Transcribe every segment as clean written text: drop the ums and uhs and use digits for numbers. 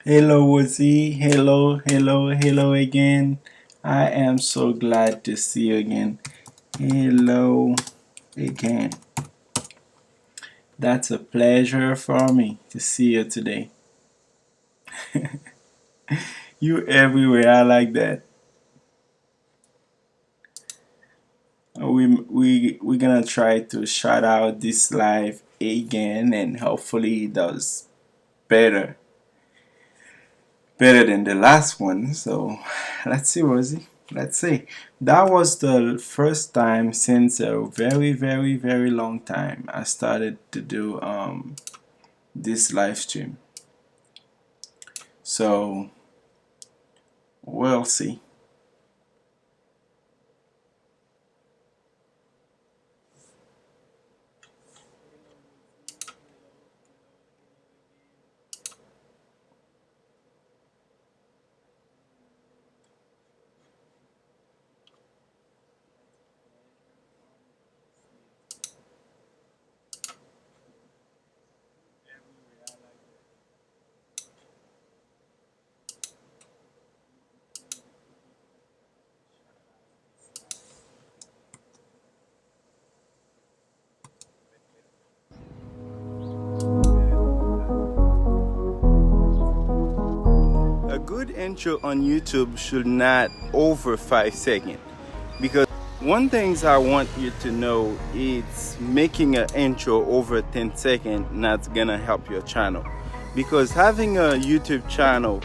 Hello, Wazzy. Hello again. I am so glad to see you again. Hello again. That's a pleasure for me to see you today. You everywhere. I like that. We're gonna try to shout out this live again, and hopefully it does better, better than the last one. So let's see, Rosie. Let's see. That was the first time since a very long time I started to do this live stream. So we'll see. A good intro on YouTube should not over 5 seconds, because one things I want you to know is making an intro over 10 seconds not gonna help your channel, because having a YouTube channel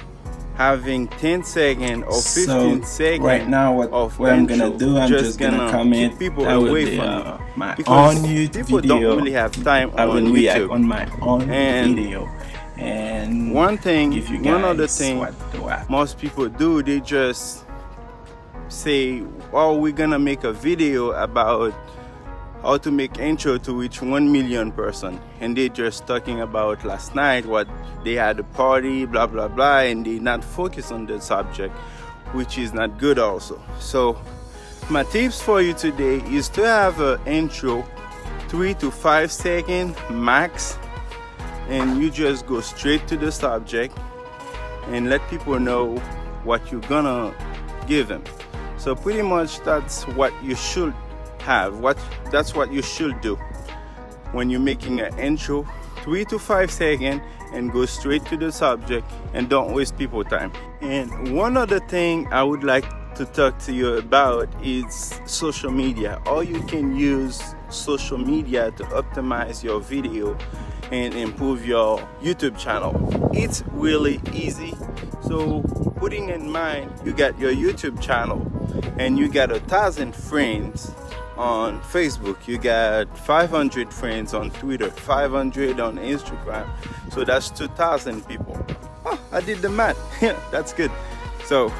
having 10 seconds or 15 seconds right now, what I'm gonna intro do, I'm just gonna keep comment people that will away be from you, my because own YouTube people don't video. really have time I on will react YouTube. on my own And video and give you one other guys thing what to watch. most people do, they just say, oh, we're gonna make a video about how to make intro to reach 1 million person, and they just talking about last night what they had a party, blah blah blah, and they not focus on the subject, which is not good also. So my tips for you today is to have an intro 3 to 5 seconds max, and you just go straight to the subject and let people know what you're gonna give them. So pretty much that's what you should have. That's what you should do when you're making an intro, 3 to 5 seconds, and go straight to the subject and don't waste people time. And one other thing I would like to talk to you about is social media. Or you can use social media to optimize your video and improve your YouTube channel. It's really easy. So putting in mind you got your YouTube channel and you got 1,000 friends on Facebook, you got 500 friends on Twitter, 500 on Instagram, so that's 2,000 people. Oh, I did the math. That's good. So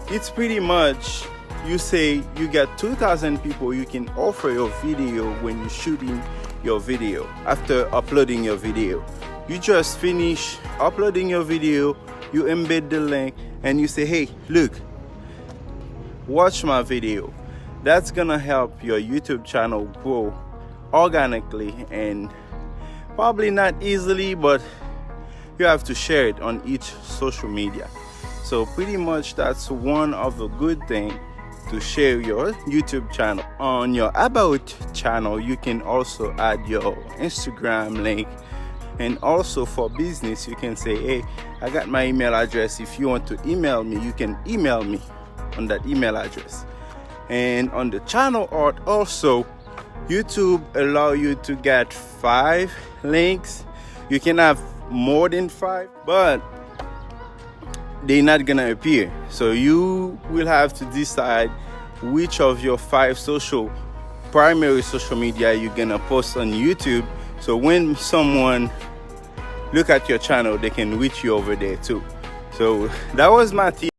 it's pretty much, you say you got 2,000 people you can offer your video when you're shooting your video. After uploading your video, you just finish uploading your video, you embed the link, and you say, hey, look, watch my video. That's gonna help your YouTube channel grow organically, and probably not easily, but you have to share it on each social media. So pretty much that's one of the good things to share your YouTube channel. On your about channel, you can also add your Instagram link, and also for business you can say, hey, I got my email address. If you want to email me, you can email me on that email address. And on the channel art also, YouTube allow you to get 5 links. You can have more than 5, but they're not gonna appear. So you will have to decide which of your 5 primary social media you're gonna post on YouTube, so when someone look at your channel, they can reach you over there too. So that was my tip.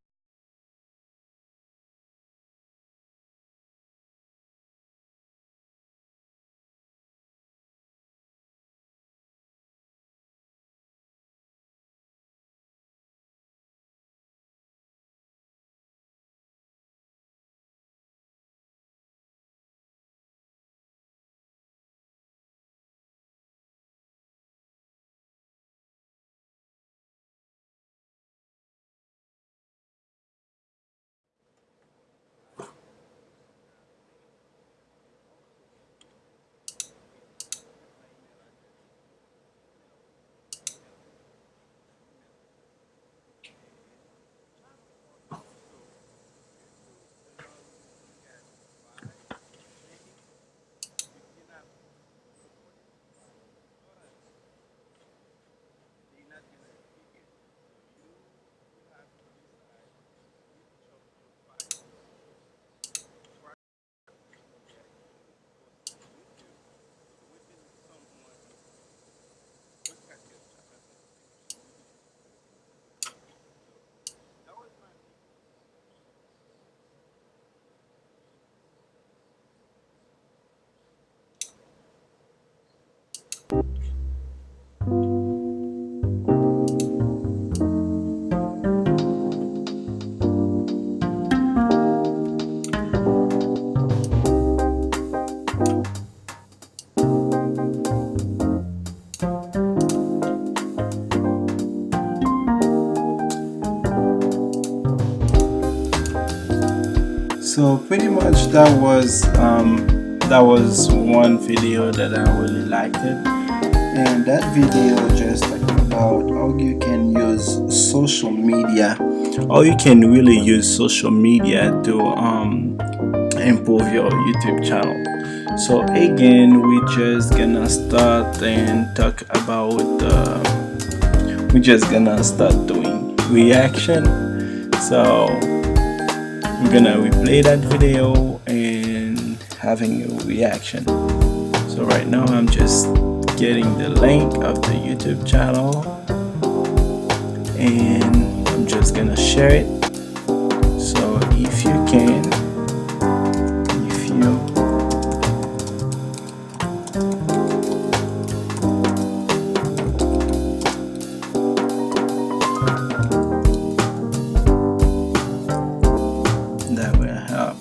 So pretty much that was one video that I really liked it, and that video just talking about how you can use social media, how you can really use social media to improve your YouTube channel. So again, we're just gonna start and talk about we're just gonna start doing reaction. So we're gonna replay that video and having a reaction. So right now I'm just getting the link of the YouTube channel and I'm just gonna share it. So if you can, if you that will help.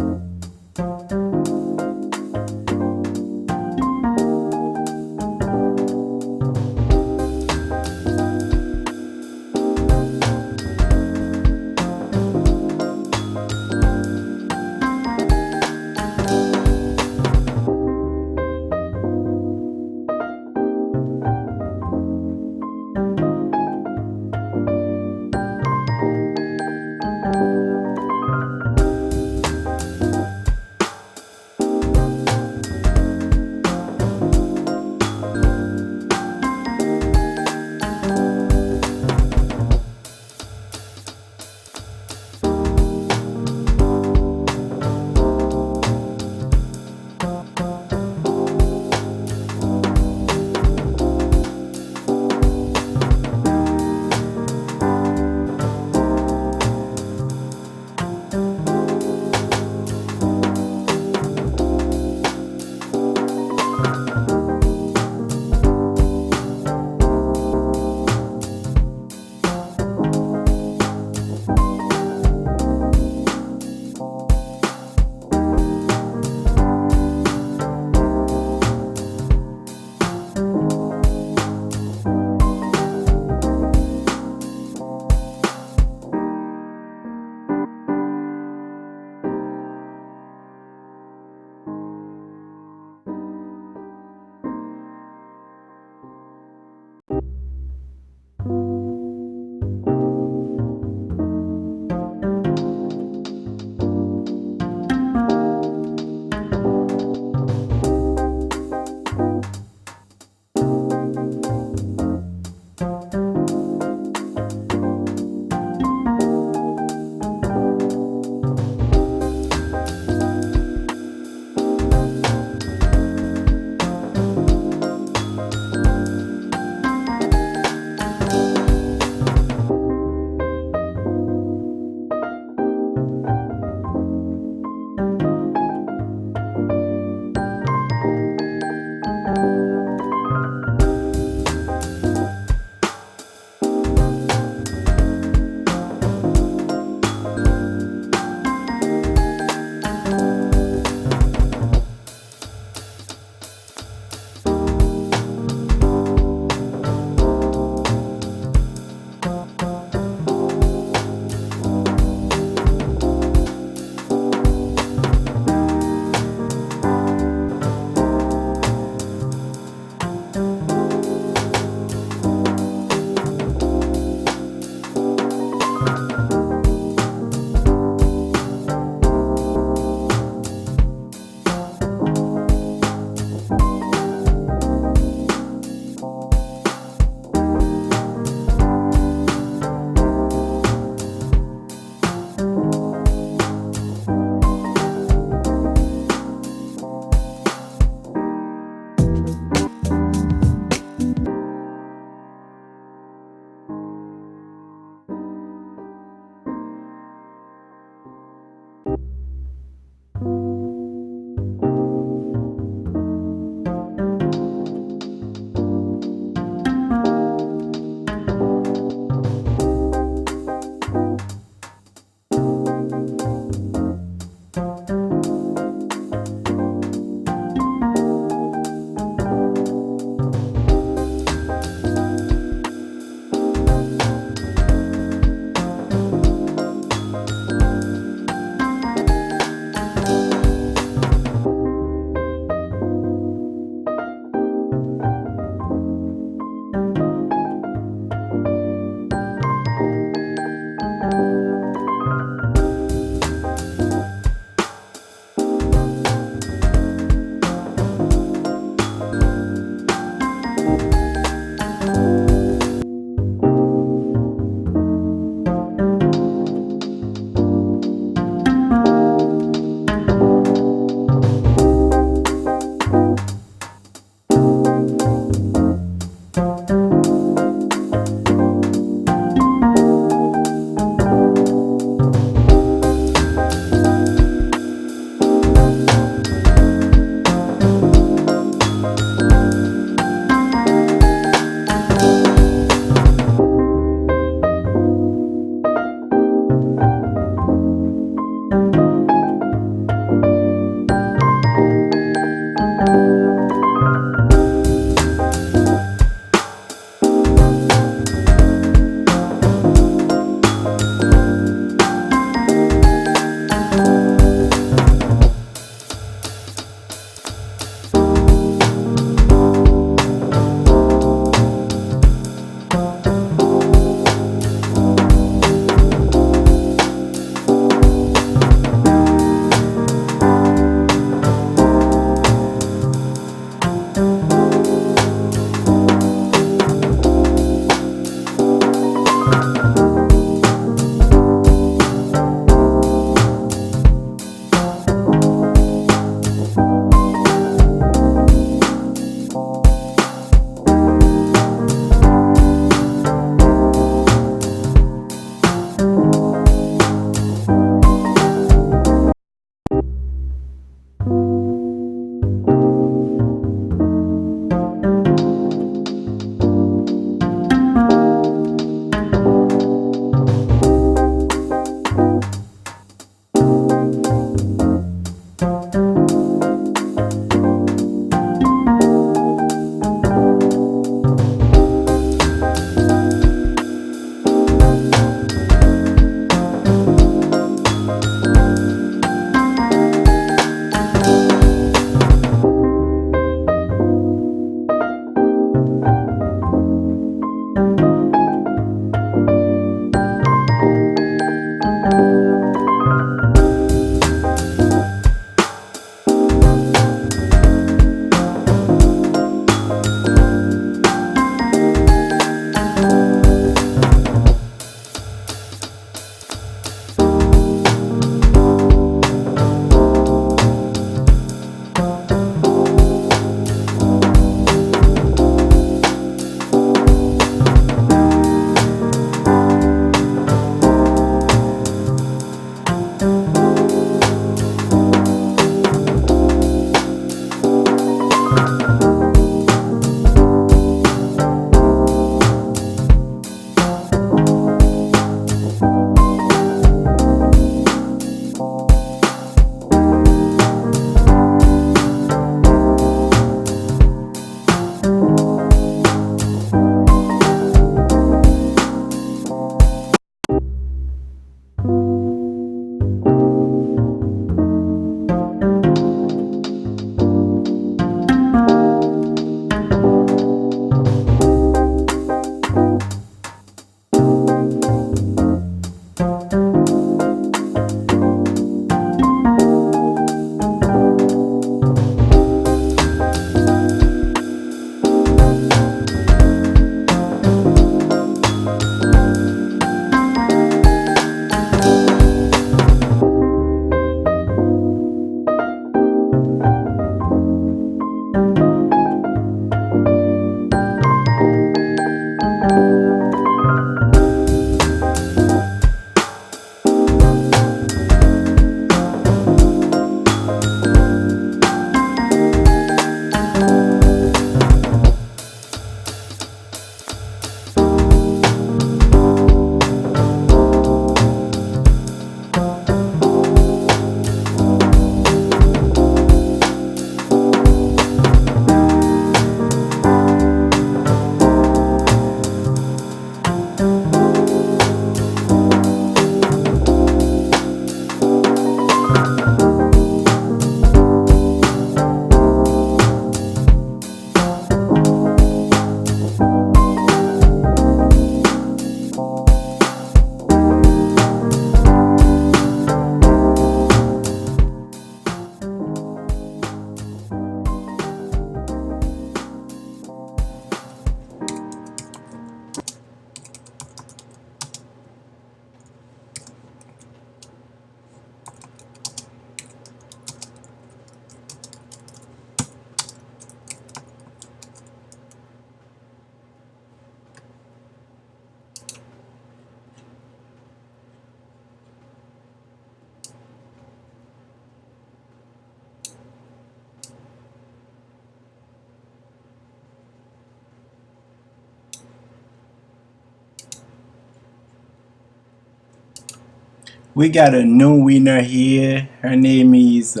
We got a new winner here. Her name is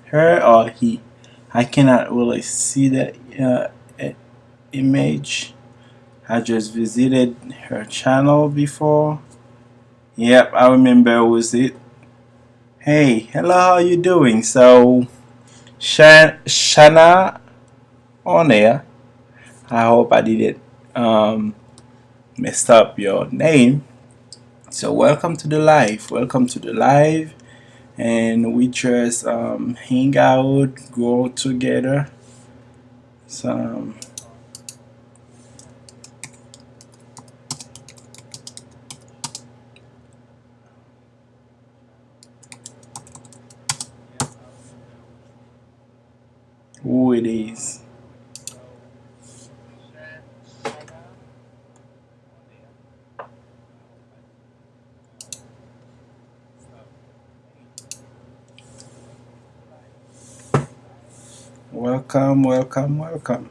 her or he. I cannot really see the image. I just visited her channel before. Yep, I remember it was it. Hey, hello, how you doing? So, Shana on air. I hope I didn't messed up your name. So, welcome to the live. Welcome to the live. And we just hang out, grow together. So, who it is? Welcome, welcome, welcome.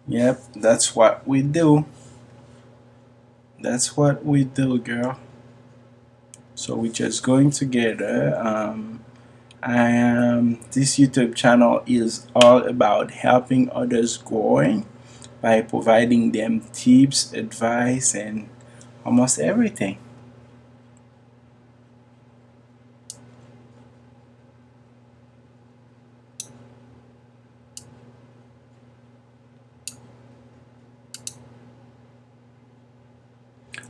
Yep, that's what we do. That's what we do, girl. So we're just going together. I am. This YouTube channel is all about helping others growing by providing them tips, advice, and almost everything.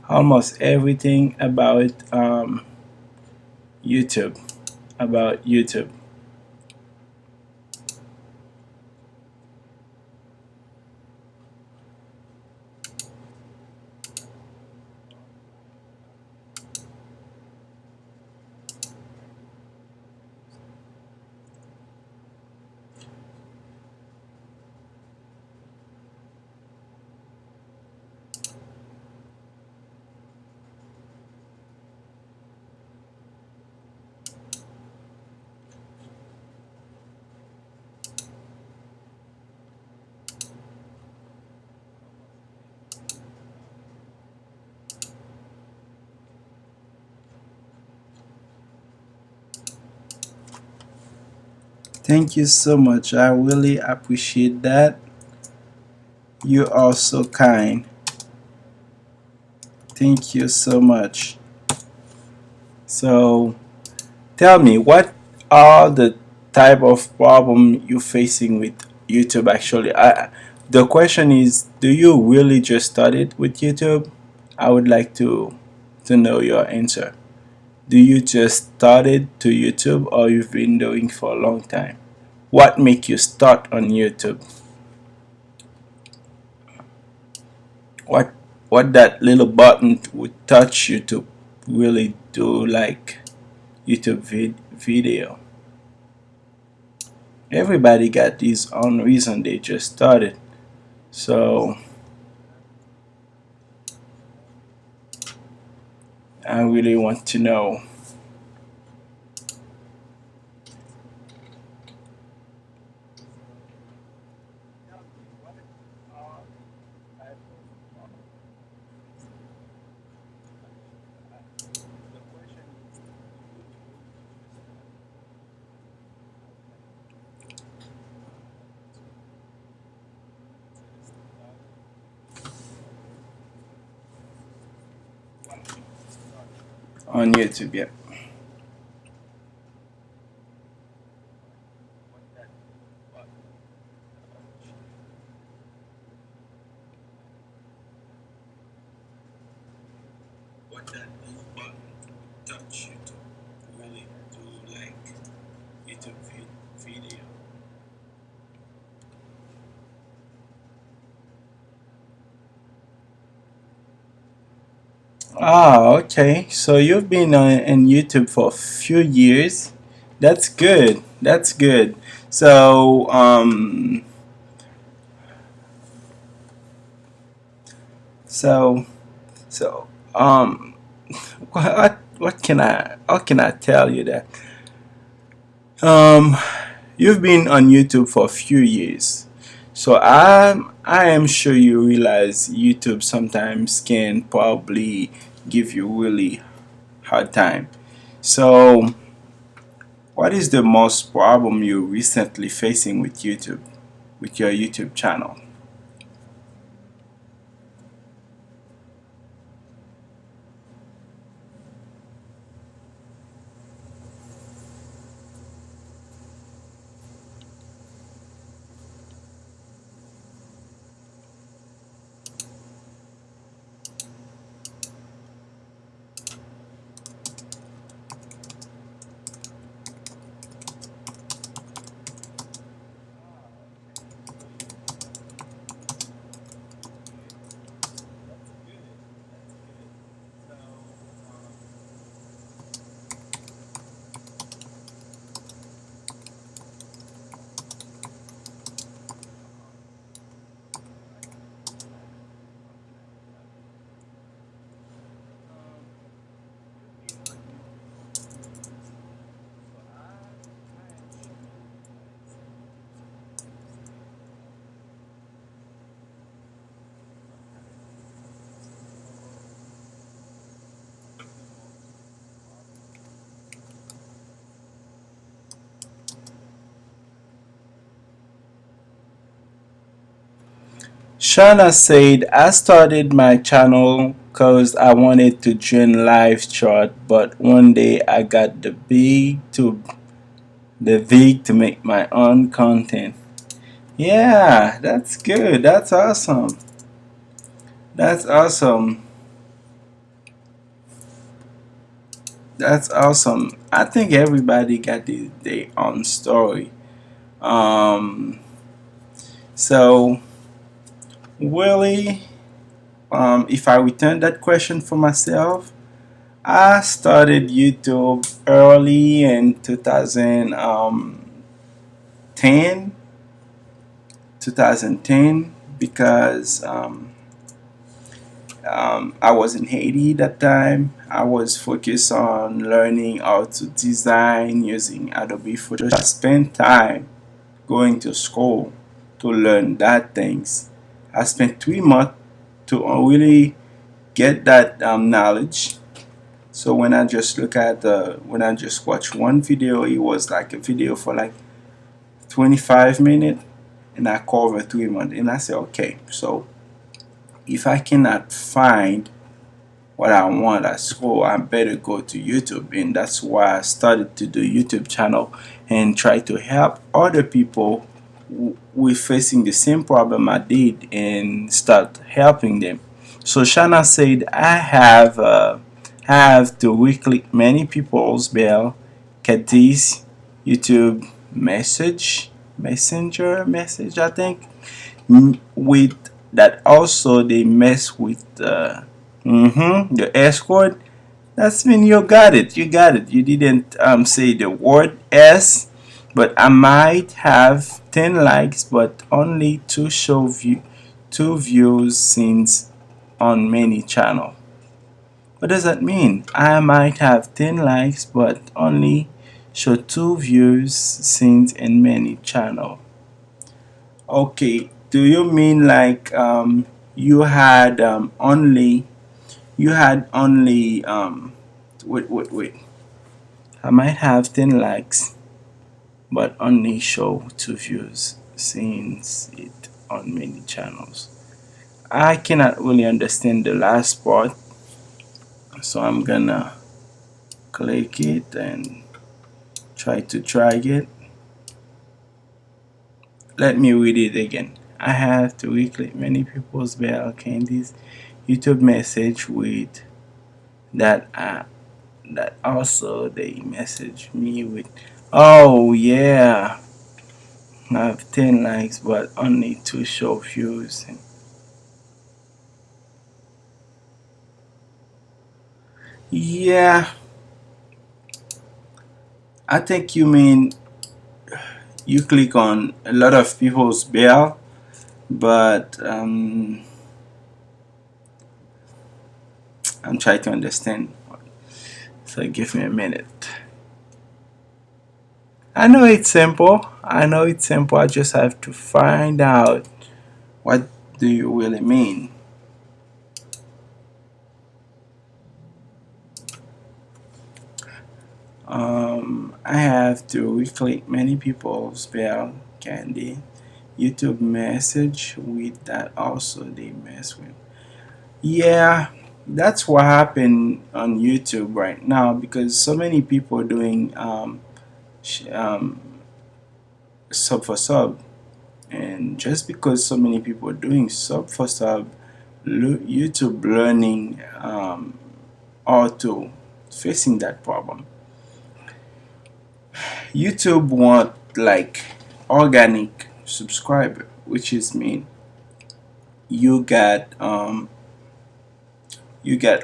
Almost everything about YouTube. About YouTube. Thank you so much. I really appreciate that. You are so kind. Thank you so much. So tell me, what are the type of problem you're facing with YouTube actually? The question is, do you really just started with YouTube? I would like to know your answer. Do you just started to YouTube or you've been doing for a long time? What make you start on YouTube? What what that little button would touch you to really do like YouTube video? Everybody got his own reason they just started. So I really want to know. On YouTube, yeah. What that little button touch you to really do like YouTube video? Ah, okay. So you've been on YouTube for a few years. That's good. That's good. So so so what can I how can I tell you that? Um, you've been on YouTube for a few years, so I am sure you realize YouTube sometimes can probably give you really hard time. So, what is the most problem you're recently facing with YouTube, with your YouTube channel? Shana said, I started my channel because I wanted to join live chat, but one day I got the big to make my own content. Yeah, that's good. That's awesome. That's awesome. That's awesome. I think everybody got their own story. Um, so really, if I return that question for myself, I started YouTube early in 2010 because I was in Haiti that time. I was focused on learning how to design using Adobe Photoshop. I spent time going to school to learn that things. I spent 3 months to really get that knowledge. So when I just watch one video, it was like a video for like 25 minutes, and I cover 3 months. And I said, okay, so if I cannot find what I want at school, I better go to YouTube. And that's why I started to do YouTube channel and try to help other people who facing the same problem I did and start helping them. So Shana said, I have to re-click many people's bell, get this YouTube messenger message, I think, with that also they mess with the S code. That's when you got it. You got it. You didn't say the word S, but I might have 10 likes, but only two views since on many channel. What does that mean? I might have 10 likes, but only show 2 views since in many channel. Okay, do you mean like you had only wait. I might have 10 likes but only show 2 views since it on many channels. I cannot really understand the last part, so I'm gonna click it and try to drag it. Let me read it again. I have to re-click many people's bell candies YouTube message with that also they message me with. Oh yeah, I have 10 likes but only 2 show views. Yeah, I think you mean you click on a lot of people's bell, but I'm trying to understand. So give me a minute. I know it's simple. I know it's simple. I just have to find out what do you really mean. I have to click many people's bell candy. YouTube message with that also they mess with. Yeah, that's what happened on YouTube right now because so many people doing sub for sub, and just because so many people are doing sub for sub, YouTube learning how to facing that problem. YouTube want like organic subscriber, which is mean you got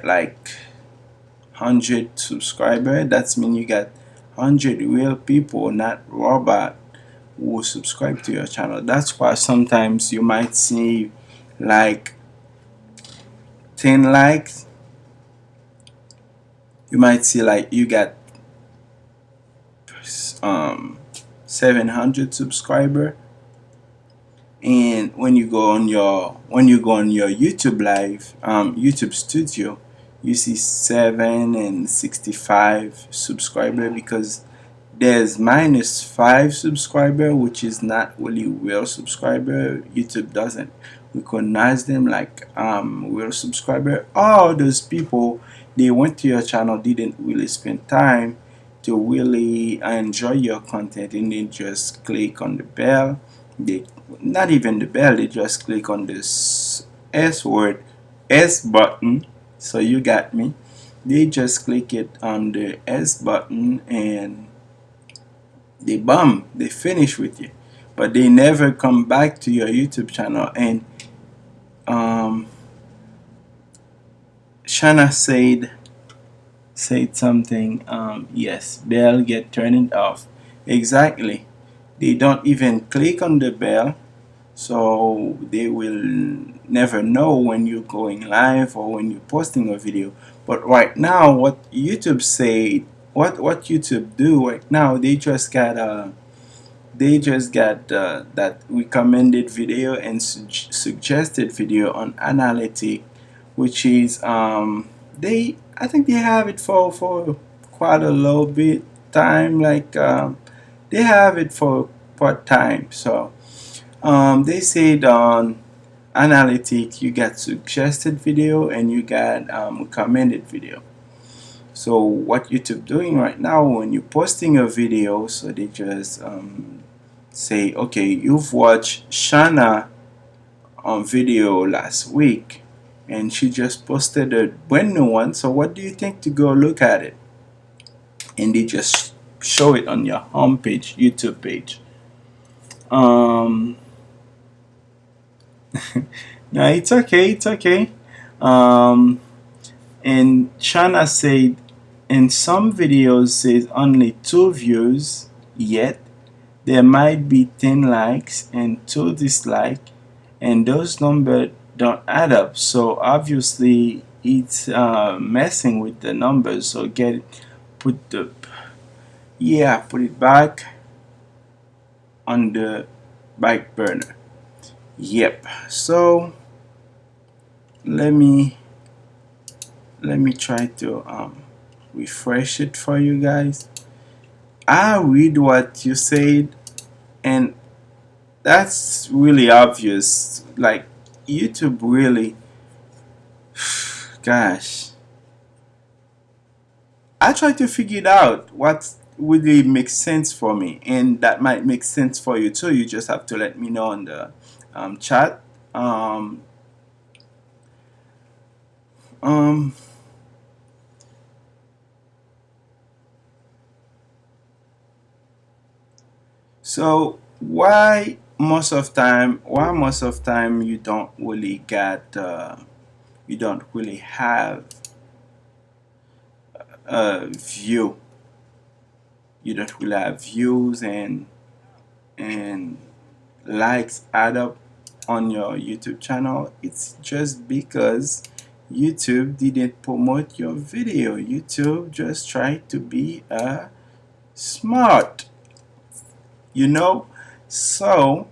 like 100 subscriber. That's mean you got 100 real people, not robot, who subscribe to your channel. That's why sometimes you might see like 10 likes. You might see like you got 700 subscriber, and when you go on your YouTube live, YouTube studio, you see 7 and 65 subscriber because there's -5 subscriber, which is not really real subscriber. YouTube doesn't recognize them like real subscriber. All those people, they went to your channel, didn't really spend time to really enjoy your content, and they just click on the bell. They not even the bell, they just click on this S button. So you got me. They just click it on the S button and they finish with you, but they never come back to your YouTube channel. And Shana said something. Yes, bell get turned off. Exactly. They don't even click on the bell, so they will never know when you're going live or when you're posting a video. But right now, what YouTube say, what YouTube do right now, they just got that recommended video and suggested video on analytic, which is I think they have it for quite a little bit time, like they have it for part time. So they said on analytic you got suggested video and you got recommended video. So what YouTube doing right now when you're posting a video, so they just say, okay, you've watched Shana on video last week and she just posted a brand new one, so what do you think to go look at it? And they just show it on your homepage, YouTube page. No, it's okay. And Shana said in some videos says only 2 views, yet there might be 10 likes and 2 dislikes, and those numbers don't add up. So obviously it's messing with the numbers. So put it back on the back burner. Yep. So let me try to refresh it for you guys. I read what you said, and that's really obvious. Like YouTube really, gosh, I try to figure it out what really makes sense for me, and that might make sense for you too. You just have to let me know on the chat. So why most of time you don't really have a view, you don't really have views and likes add up on your YouTube channel? It's just because YouTube didn't promote your video. YouTube just tried to be smart, you know. So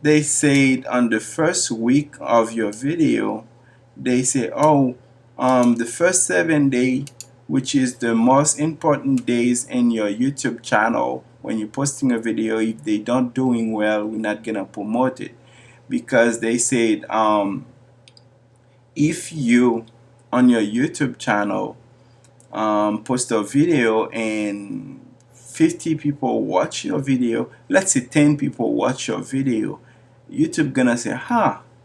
they said on the first week of your video, they say, oh, the first 7 days which is the most important days in your YouTube channel. When you're posting a video, if they don't doing well, we're not gonna promote it, because they said if you on your YouTube channel post a video and 50 people watch your video, let's say 10 people watch your video, YouTube gonna say,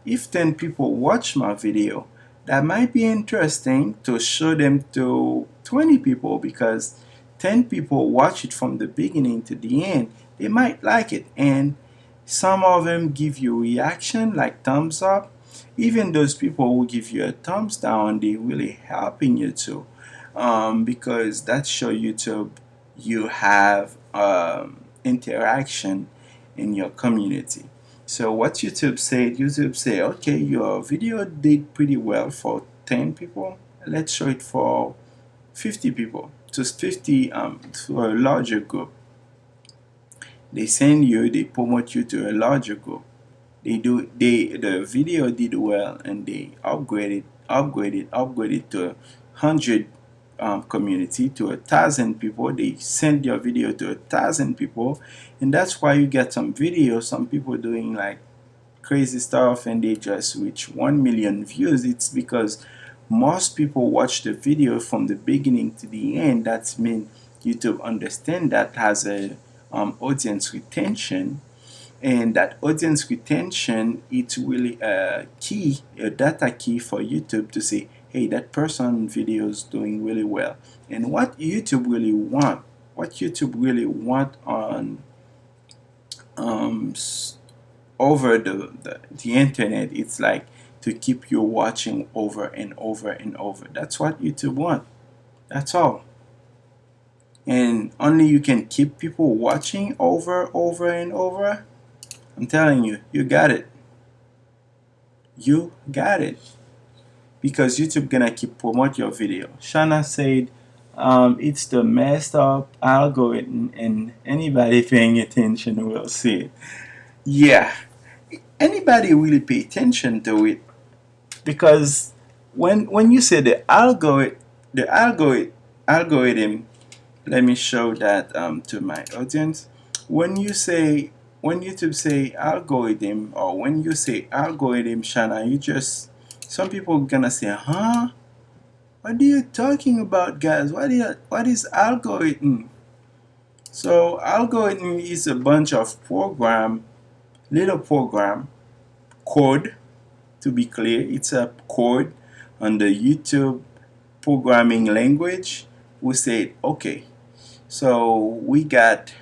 if 10 people watch my video, that might be interesting to show them to 20 people, because 10 people watch it from the beginning to the end. They might like it, and some of them give you reaction like thumbs up. Even those people who give you a thumbs down, they really helping you too, because that show YouTube you have interaction in your community. So what YouTube say, okay, your video did pretty well for 10 people. Let's show it for 50 people, just 50 to a larger group. They send you, they promote you to a larger group. The video did well, and they upgraded to 100 community, to 1,000 people. They send your video to 1,000 people, and that's why you get some videos, some people doing like crazy stuff, and they just reach 1 million views. It's because most people watch the video from the beginning to the end. That means YouTube understand that has a audience retention, and that audience retention, it's really a data key for YouTube to say, hey, that person video is doing really well. And what YouTube really want on over the internet, it's like to keep you watching over and over and over. That's what YouTube want. That's all. And only you can keep people watching over and over. I'm telling you, you got it. You got it. Because YouTube gonna keep promote your video. Shana said, it's the messed up algorithm, and anybody paying attention will see it. Yeah, anybody really pay attention to it, because when you say the algorithm, let me show that to my audience. When YouTube say algorithm, or when you say algorithm, Shana, some people gonna say, what are you talking about, guys? What is algorithm? So algorithm is a bunch of little program code. To be clear, it's a code on the YouTube programming language. We say, okay, so we got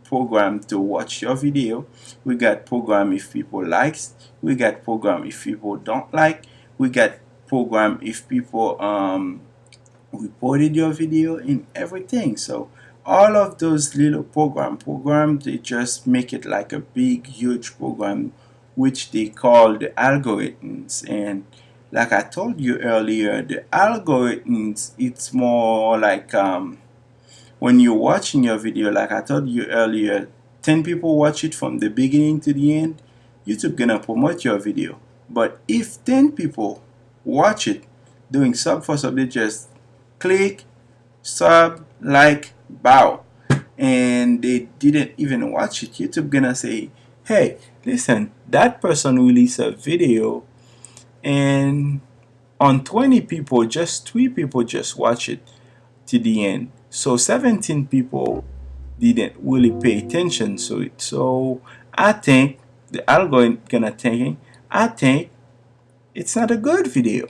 program to watch your video, we got program if people likes, we got program if people don't like, we got program if people reported your video, and everything. So all of those little program, they just make it like a big huge program, which they call the algorithms. And like I told you earlier, the algorithms, it's more like when you're watching your video, like I told you earlier, 10 people watch it from the beginning to the end, YouTube gonna promote your video. But if 10 people watch it doing sub for sub, they just click, sub, like, bow, and they didn't even watch it, YouTube gonna say, hey, listen, that person released a video, and on 20 people, just 3 people just watch it to the end. So 17 people didn't really pay attention to it. So I think the algorithm gonna think, I think it's not a good video.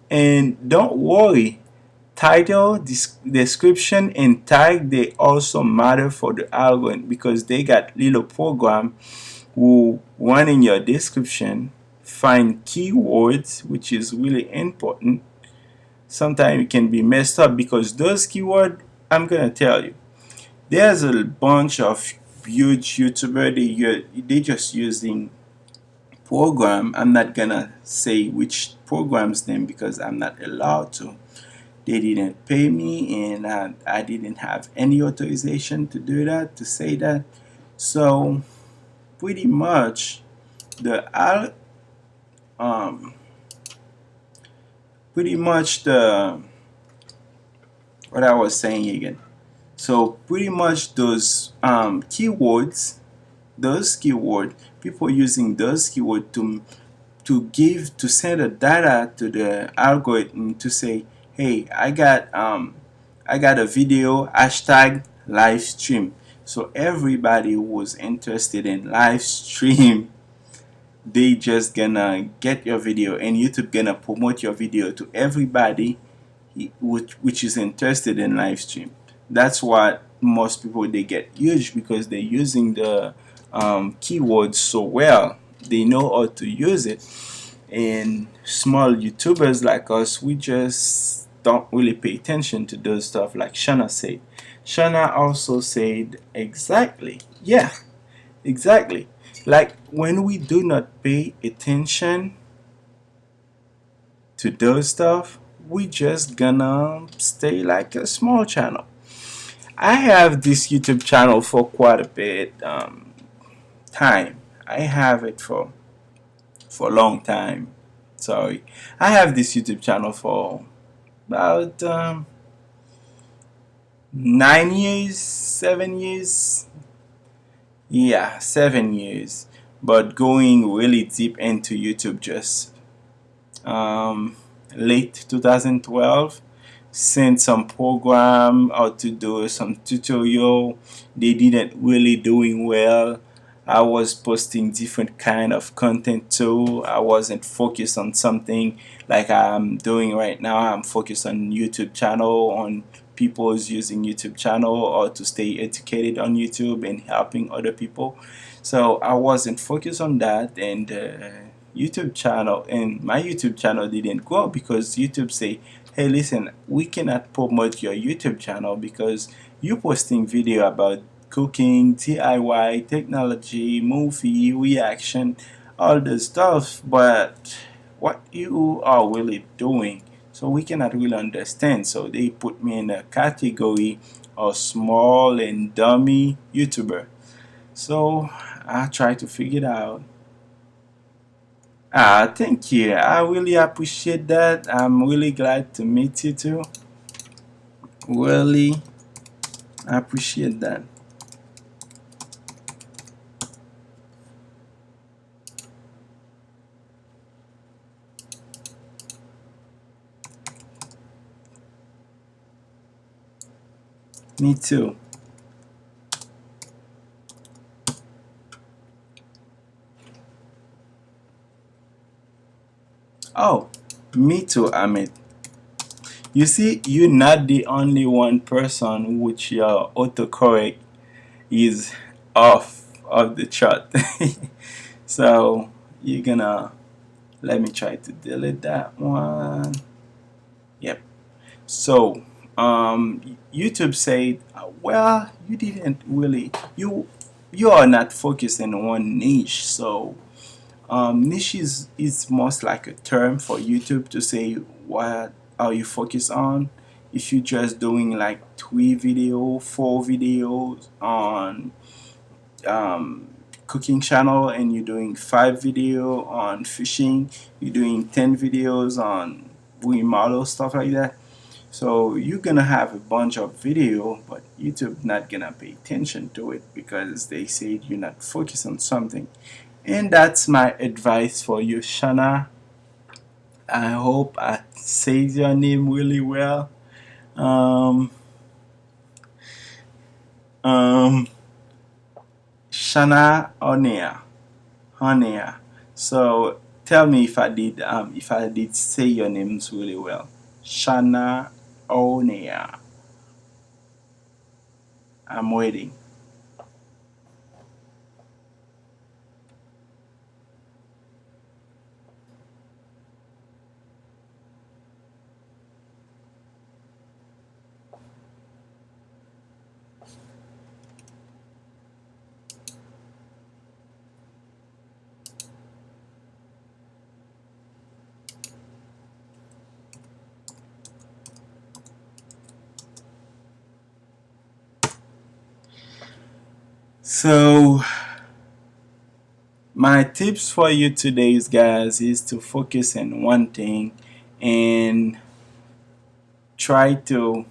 And don't worry, title, description, and tag, they also matter for the algorithm, because they got little program who run in your description, find keywords, which is really important. Sometimes it can be messed up, because those keywords, I'm gonna tell you, there's a bunch of huge YouTubers, they just using program. I'm not gonna say which programs name, because I'm not allowed to. They didn't pay me, and I didn't have any authorization to do that, to say that. So pretty much the what I was saying again. So pretty much those keywords, those keyword, people using those keyword to send a data to the algorithm to say, hey, I got a video hashtag live stream. So everybody who was interested in live stream, they just gonna get your video, and YouTube gonna promote your video to everybody which is interested in live stream. That's what most people they get huge because they're using the keywords so well. They know how to use it. And small YouTubers like us, we just don't really pay attention to those stuff. Like Shana said. Shana also said exactly. Yeah, exactly. Like when we do not pay attention to those stuff, we just gonna stay like a small channel. I have this YouTube channel for quite a bit time. I have it for a long time. Sorry, I have this YouTube channel for about 9 years, 7 years. Yeah, 7 years. But going really deep into YouTube just late 2012. Sent some program how to do some tutorial. They didn't really doing well. I was posting different kind of content too. I wasn't focused on something like I'm doing right now. I'm focused on YouTube channel, on people's using YouTube channel, or to stay educated on YouTube and helping other people. So I wasn't focused on that, and YouTube channel and my YouTube channel didn't grow because YouTube say, hey, listen, we cannot promote your YouTube channel because you posting video about cooking, DIY, technology, movie, reaction, all the stuff, but what you are really doing, so we cannot really understand. So they put me in a category of small and dummy YouTuber. So I try to figure it out. Thank you. I really appreciate that. I'm really glad to meet you too. Really appreciate that. Me too. Oh, me too, Amit. You see, you're not the only one person which your autocorrect is off of the chart. So you're gonna let me try to delete that one. Yep. So YouTube said, well, you didn't really you are not focused in one niche. So niche is most like a term for YouTube to say what are you focused on. If you're just doing like 3 video, 4 videos on cooking channel, and you're doing 5 video on fishing, you're doing 10 videos on remodel, stuff like that. So you're gonna have a bunch of video, but YouTube not gonna pay attention to it because they said you're not focused on something. And that's my advice for you, Shana. I hope I said your name really well. Um, um, Shana Onea. Honea. So tell me if I did say your names really well. Shana Onea. I'm waiting. So my tips for you today, guys, is to focus on one thing and try to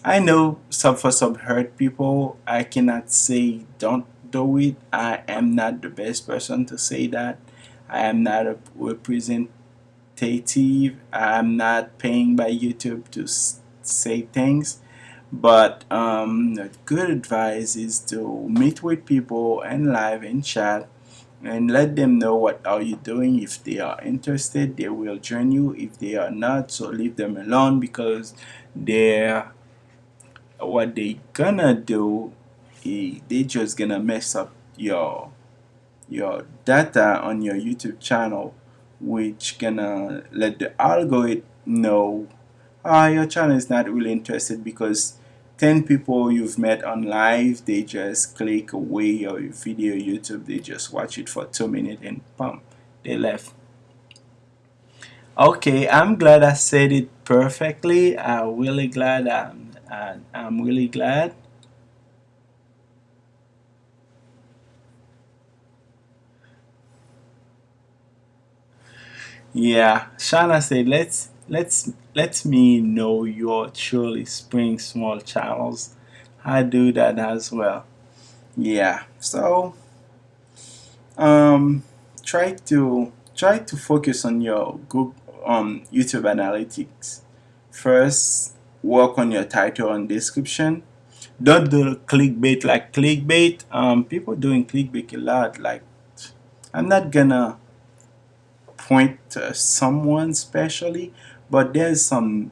I know some for some hurt people, I cannot say don't do it. I am not the best person to say that. I am not a representative. I'm not paying by YouTube to say things. But a good advice is to meet with people and live and chat and let them know what are you doing. If they are interested, they will join you. If they are not, so leave them alone, because they're what they gonna do they just gonna mess up your data on your YouTube channel, which gonna let the algorithm know your channel is not really interested, because 10 people you've met on live, they just click away your video YouTube, they just watch it for 2 minutes and boom, they left. Okay, I'm glad I said it perfectly. I'm really glad. I'm really glad. Yeah, Shana said, let me know your truly spring small channels. I do that as well. Yeah, so um, try to focus on your Google YouTube analytics. First, work on your title and description. Don't do clickbait like clickbait. People doing clickbait a lot. Like, I'm not gonna point to someone specially, but there's some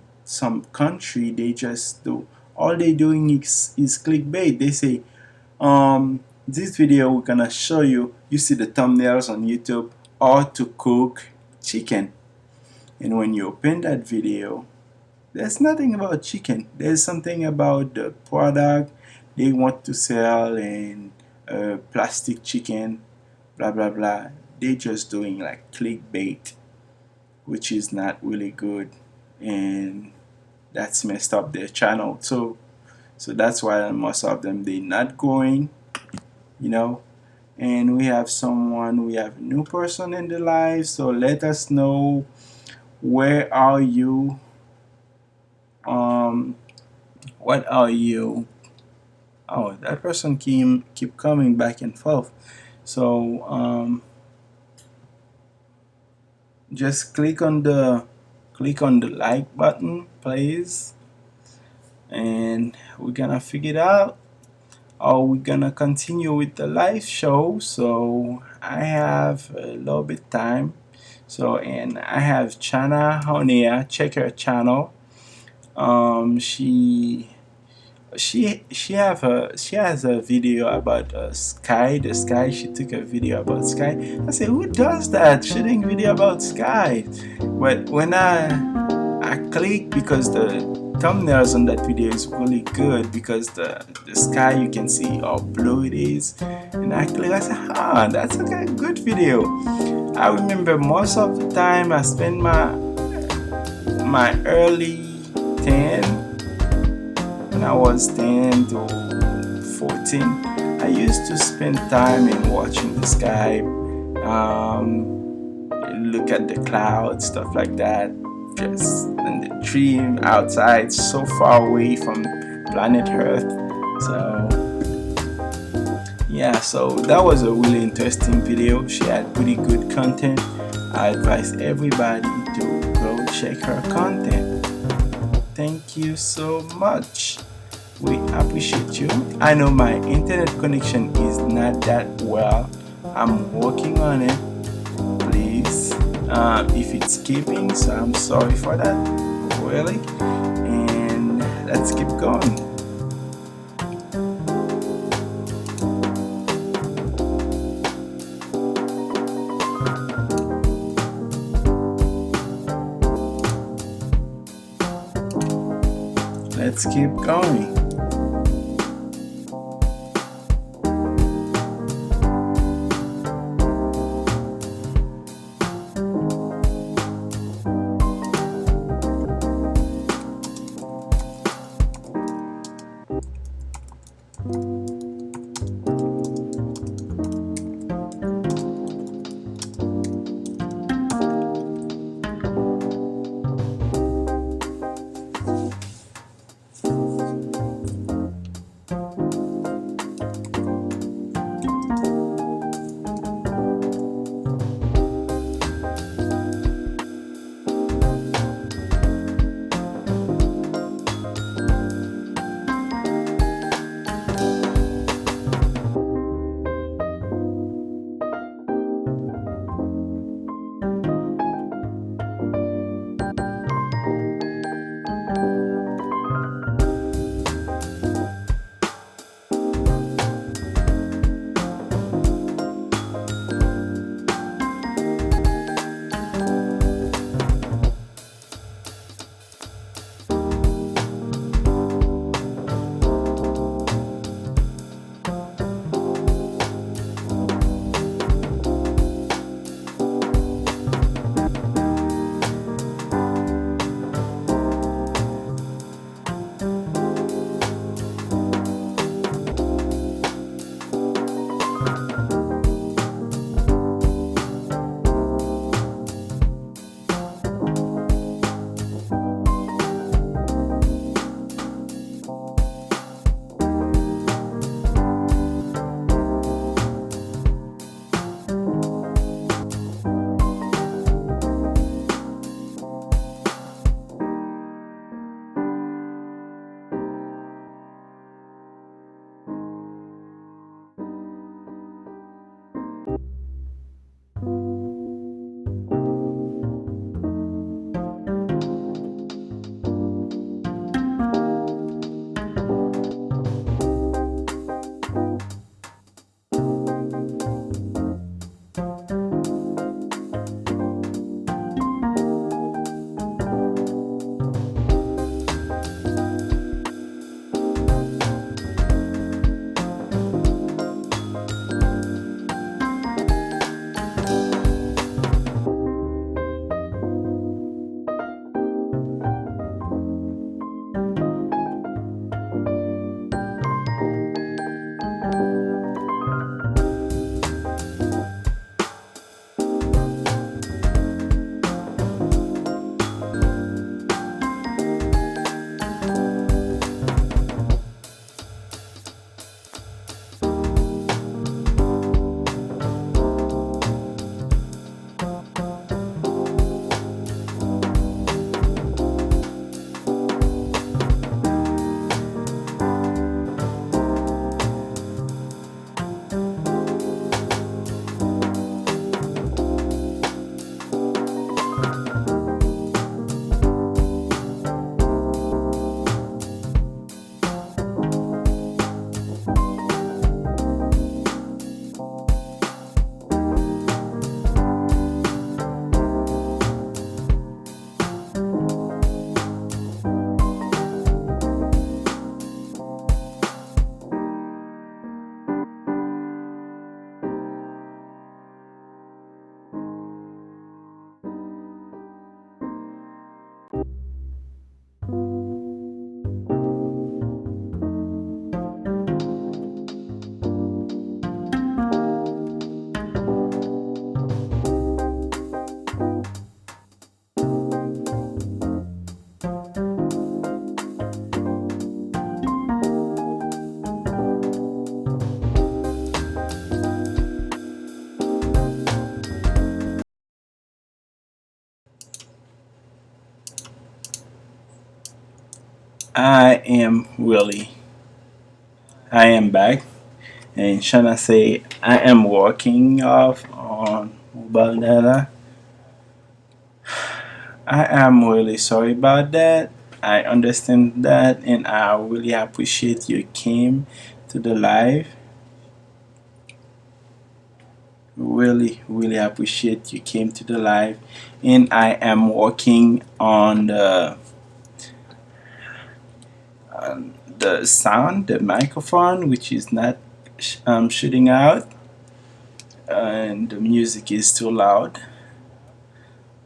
country they just do all they doing is clickbait. They say, this video we're gonna show you. You see the thumbnails on YouTube, how to cook chicken, and when you open that video, there's nothing about chicken. There's something about the product they want to sell, and plastic chicken, blah blah blah. They just doing like clickbait, which is not really good, and that's messed up their channel too. So that's why most of them they not growing, you know. And we have a new person in the live, so let us know, where are you, um what are you. Oh, that person keep coming back and forth. So just click on the like button, please, and we're gonna figure it out. Or we're gonna continue with the live show. So I have a little bit time. So, and I have Chana Honia. Check her channel. She has a video about sky, the sky. She took a video about sky. I said, who does that, shooting video about sky? But when I click, because the thumbnails on that video is really good, because the sky, you can see how blue it is, and I click, I said, that's a good video. I remember most of the time I spend my early 10, when I was 10 to 14, I used to spend time in watching the sky, look at the clouds, stuff like that, just in the tree outside, so far away from planet Earth. So yeah, so that was a really interesting video. She had pretty good content. I advise everybody to go check her content. Thank you so much. We appreciate you. I know my internet connection is not that well. I'm working on it. Please, if it's skipping, so I'm sorry for that, really. And let's keep going. Let's keep going. I am Willie. I am back, and Shana say I am working off on mobile data. I am really sorry about that. I understand that, and I really appreciate you came to the live. Really appreciate you came to the live, and I am working on the sound, the microphone, which is not shooting out, and the music is too loud.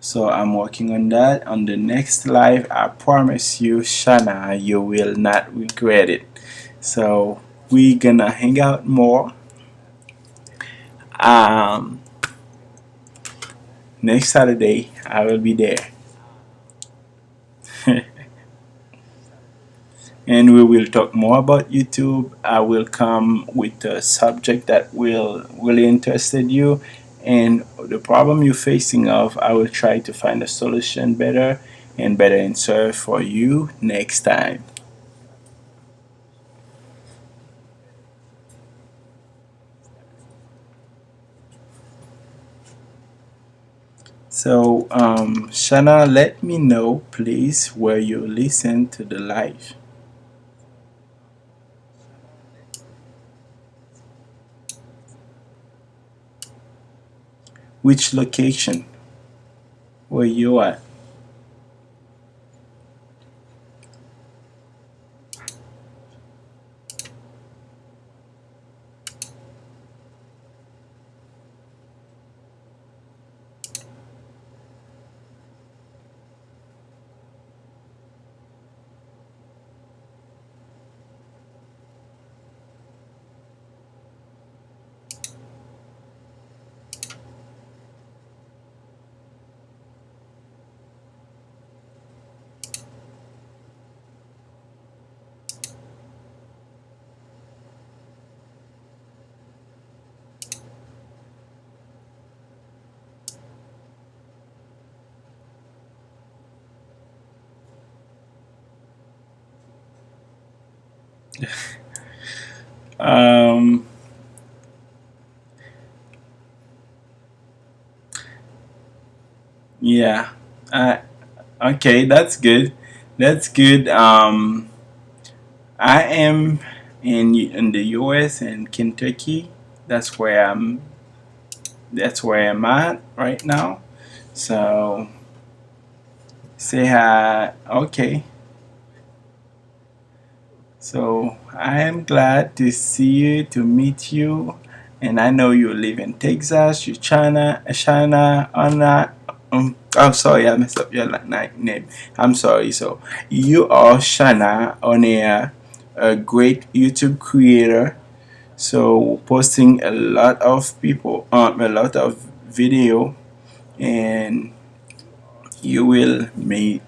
So I'm working on that. On the next live, I promise you, Shana, you will not regret it. So we're gonna hang out more. Um, Next Saturday, I will be there. And we will talk more about YouTube. I will come with a subject that will really interested you, and the problem you're facing of, I will try to find a solution better and better answer for you next time. So, Shana, let me know, please, where you listen to the live. Which location? Where you at? Um, yeah. Uh, okay, that's good. That's good. I am in the U.S. in Kentucky. That's where I'm. That's where I'm at right now. So say hi. Okay. So I am glad to see you, to meet you, and I know you live in Texas. You China, Anna. I'm sorry, I messed up your name. I'm sorry. So you are Shana Onea, a great YouTube creator. So posting a lot of people, a lot of video, and you will make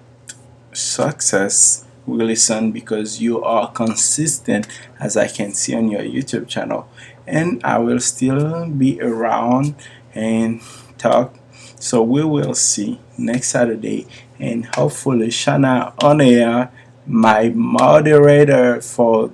success really soon because you are consistent, as I can see on your YouTube channel. And I will still be around and talk. So we will see next Saturday, and hopefully Shana on air, my moderator for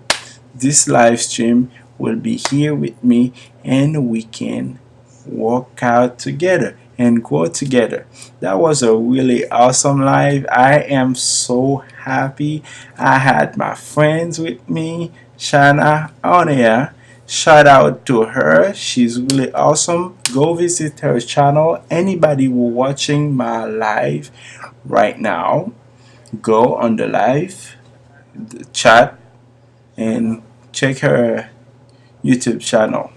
this live stream, will be here with me, and we can work out together and grow together. That was a really awesome live. I am so happy. I had my friends with me, Shana on here. Shout out to her. She's really awesome. Go visit her channel. Anybody who watching my live right now, go on the live, the chat, and check her YouTube channel.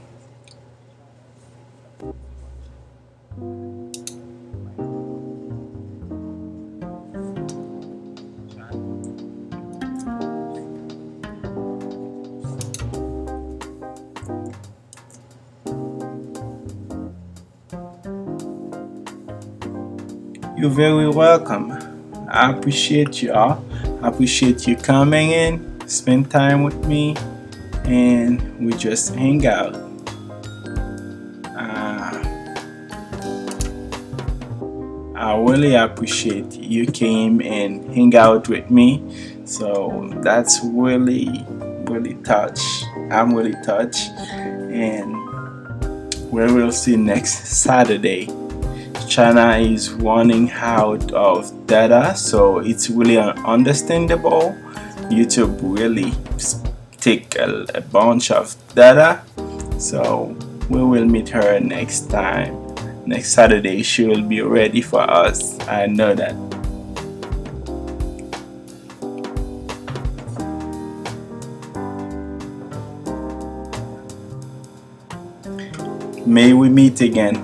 You're very welcome. I appreciate you all. I appreciate you coming in, spend time with me, and we just hang out. Uh, I really appreciate you came and hang out with me. So that's really touched. I'm really touched, and we will see next Saturday. China is running out of data, so it's really understandable. YouTube really take a bunch of data, so we will meet her next time. Next Saturday, she will be ready for us. I know that. May we meet again.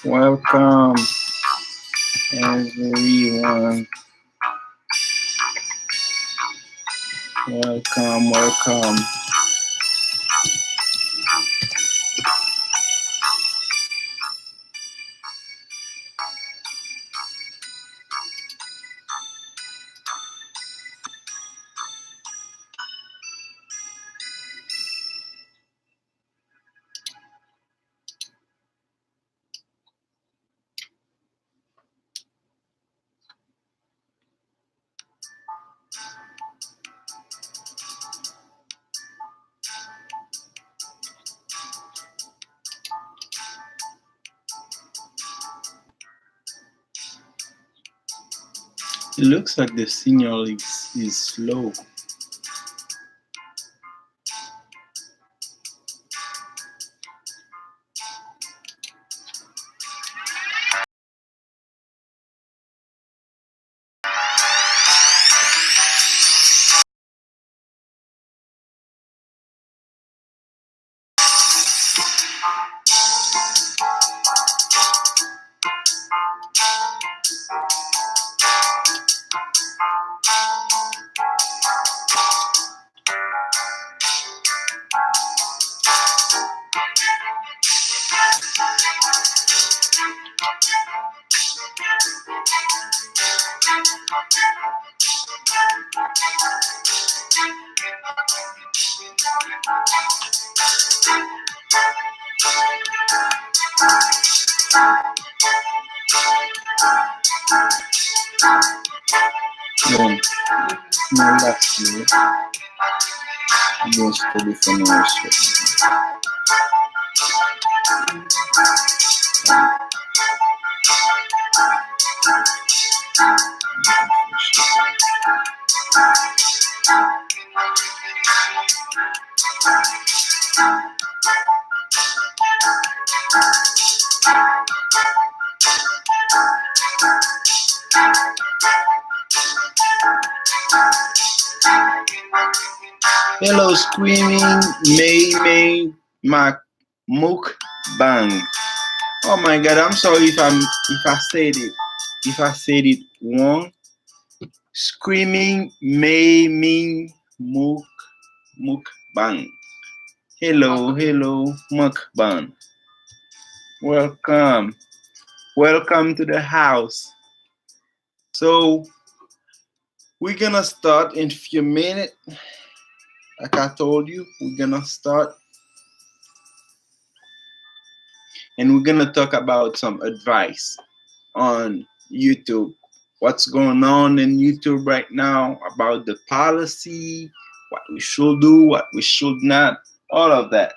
Welcome everyone. Welcome. It looks like the signal is slow. Bom, no last year, most of the information. Hello, screaming May Mac Mukbang. Oh my God! I'm sorry if I said it wrong. Screaming May Mukbang. Hello, Mukbang. Welcome to the house. So we're gonna start in a few minutes. Like I told you, we're gonna start and we're gonna talk about some advice on YouTube. What's going on in YouTube right now about the policy, what we should do, what we should not, all of that.